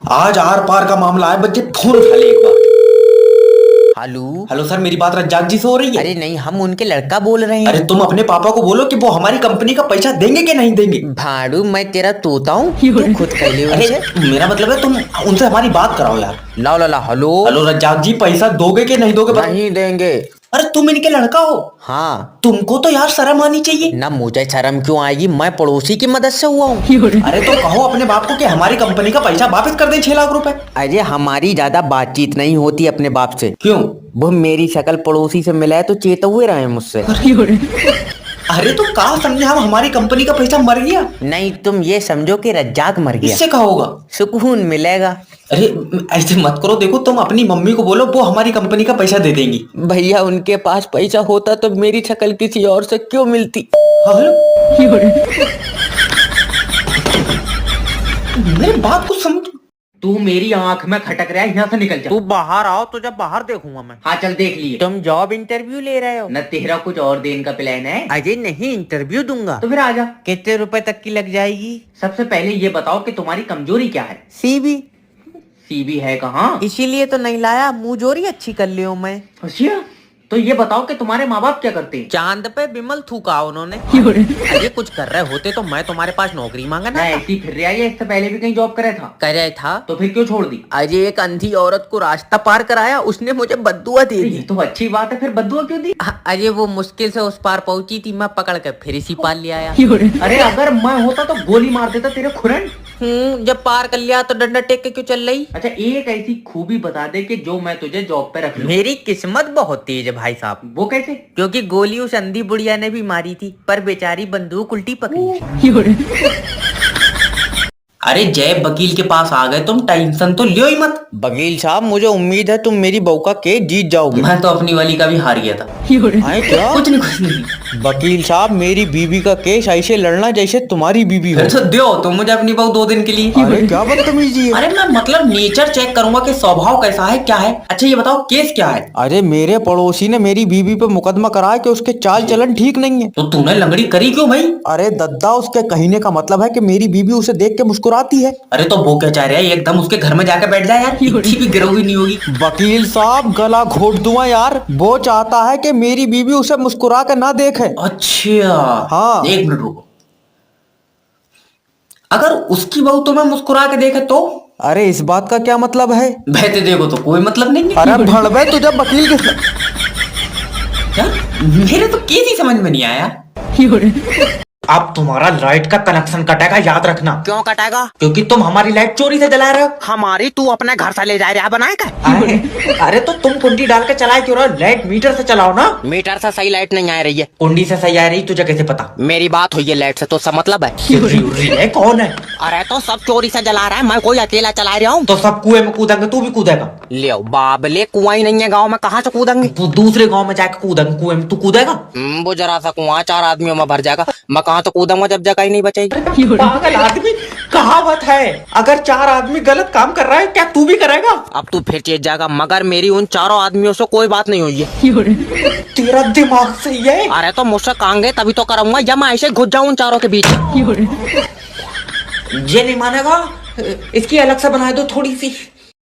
आज आर पार का मामला है, बच्चे फोन उठा ले एक बार। हेलो। हेलो सर, मेरी बात रज्जाक जी से हो रही है? अरे नहीं, हम उनके लड़का बोल रहे हैं। अरे तुम अपने पापा को बोलो कि वो हमारी कंपनी का पैसा देंगे कि नहीं देंगे। भाड़ू, मैं तेरा तोता हूँ, तू खुद कह ले अरे उनसे। मेरा मतलब है तुम उनसे हमारी बात कराओ यार। ला ला ला, हेलो। हेलो रज्जाक जी, पैसा दोगे कि नहीं दोगे? नहीं देंगे। अरे तुम इनके लड़का हो, हाँ। तुमको तो यार शर्म आनी चाहिए ना, मुझे शर्म क्यों आएगी, मैं पड़ोसी की मदद से हुआ हूँ। अरे तो कहो अपने बाप को कि हमारी कंपनी का पैसा वापस कर दें 6 लाख रुपए। अरे हमारी ज्यादा बातचीत नहीं होती अपने बाप से। क्यों? वो मेरी शक्ल पड़ोसी से मिला है तो चेते हुए रहे मुझसे। अरे तो कहा समझे हम हमारी कंपनी का पैसा मर गया? नहीं, तुम ये समझो कि रज्जाक मर गया। इससे क्या होगा? सुकून मिलेगा। अरे ऐसे मत करो, देखो तुम अपनी मम्मी को बोलो, वो हमारी कंपनी का पैसा दे देंगी। भैया, उनके पास पैसा होता तो मेरी शक्ल किसी और से क्यों मिलती। हेलो, मेरी बात को समझ। तू मेरी आंख में खटक रहा है, यहाँ से निकल जा। तू बाहर आओ, तुझे बाहर देखूंगा मैं। हाँ चल देख लिए। तुम जॉब इंटरव्यू ले रहे हो? न तेरा कुछ और देने का प्लान है? अजय नहीं, इंटरव्यू दूंगा। तो फिर आजा। कितने रुपए तक की लग जाएगी? सबसे पहले ये बताओ कि तुम्हारी कमजोरी क्या है? सीवी। सीबी है कहाँ? इसीलिए तो नहीं लाया, मुंहजोरी अच्छी कर लियो मैं। अच्छा, तो ये बताओ कि तुम्हारे माँ बाप क्या करते हैं? चांद पे बिमल थूका उन्होंने। अरे कुछ कर रहे होते तो मैं तुम्हारे पास नौकरी मांगा ना ना। ऐसी फिर रहा है, इससे पहले भी कहीं जॉब करे था? कर रहा था तो फिर क्यों छोड़ दी? अजय, एक अंधी औरत को रास्ता पार कराया, उसने मुझे बद्दुआ दे ये दी। तो अच्छी बात है, फिर बद्दुआ क्यों दी? अजय वो मुश्किल से उस पार पहुंची थी, मैं पकड़ के फिर इसी पार ले आया। अरे अगर मैं होता तो गोली मार देता तेरे खुरन। जब पार कर लिया तो डंडा टेक के क्यों चल रही? अच्छा, एक ऐसी खूबी बता दे कि जो मैं तुझे जॉब पे रख लूं। मेरी किस्मत बहुत तेज है भाई साहब। वो कैसे? क्योंकि गोली उस अंधी बुढ़िया ने भी मारी थी, पर बेचारी बंदूक उल्टी पकड़ी। अरे जय वकील के पास आ गए, तुम टेंशन तो लियो ही मत। वकील साहब, मुझे उम्मीद है तुम मेरी बहू का केस जीत जाओगे। मैं तो अपनी वाली का भी हार गया था। आए क्या? कुछ नहीं। वकील साहब, मेरी बीवी का केस ऐसे लड़ना जैसे तुम्हारी बीवी हो। फिर तो दो तुम मुझे अपनी बहू 2 दिन के लिए। अरे क्या बदतमीजी है। अरे मैं मतलब नेचर चेक करूंगा कि स्वभाव कैसा है, क्या है। अच्छा ये बताओ केस क्या है? अरे मेरे पड़ोसी ने मेरी बीवी पे मुकदमा कराया कि उसके चाल चलन ठीक नहीं है। तो तूने लंगड़ी करी क्यों भाई? अरे दद्दा, उसके कहने का मतलब है कि मेरी बीवी उसे देख के मुस्कुराती है। अरे तो वो क्या चाह रहा है, एकदम उसके घर में जाकर बैठ जाए यार, इतनी भी गिरोही नहीं होगी। वकील साहब, गला घोट दूंगा यार। वो चाहता है कि मेरी बीवी उसे मुस्कुरा कर ना देखे। अच्छा हाँ। 1 मिनट रुको। अगर उसकी बहू तुम्हें मुस्कुरा के देखे तो? अरे इस बात का क्या मतलब है? बहते देखो तो कोई मतलब नहीं है। अरे भड़वे, तुझे वकील के क्या? मेरे तो केस ही समझ में नहीं आया। अब तुम्हारा लाइट का कनेक्शन कटेगा, याद रखना। क्यों कटेगा? क्योंकि तुम हमारी लाइट चोरी से जला रहे हो। हमारी तू अपने घर से ले जा रहा बनाएगा? अरे तो तुम कुंडी डाल के चलाए क्यों रहे हो? लाइट मीटर से चलाओ ना। मीटर से सही लाइट नहीं आ रही है। कुंडी से सही आ रही, तुझे कैसे पता? मेरी बात हुई है लाइट से, तो सब मतलब है। उर्री है, कौन है? अरे तो सब चोरी से जला रहा है, मैं कोई अकेला चला रहा हूँ? तो सब कुएं में कूदेंगे, तू भी कूदेगा? ले बाबले, कुआं ही नहीं है गाँव में, कहाँ से कूदेंगे? तू दूसरे गांव में जाके कूदेंगे, कुएं में तू कूदेगा? वो जरा सा कुआं 4 आदमियों में भर जाएगा, मैं कहाँ तो कूदूंगा जब जगह ही नहीं बचेगी। पागल आदमी, कहावत है अगर 4 आदमी गलत काम कर रहा है, क्या तू भी करेगा? अब तू फिर चेत जाएगा, मगर मेरी उन 4 आदमियों से कोई बात नहीं हुई है। तेरा दिमाग सही है? अरे तो मुझसे कहेंगे तभी तो करूंगा, या मैं ऐसे घुस जाऊं उन 4 के बीच। ये नहीं मानेगा, इसकी अलग से बना दो थोड़ी सी।